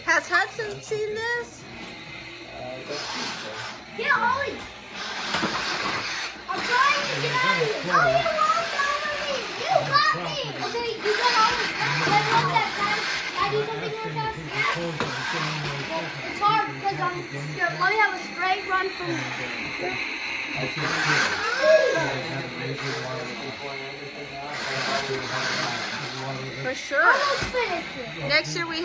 Has Hudson seen this? Get Ollie! I'm trying to get out of here. Ollie, you walked over me. You got me. Okay, you got Ollie. Can I run that fast? Can I do something real fast? Yeah. It's hard because here, let me have a straight run from For sure. almost finished it. Next year we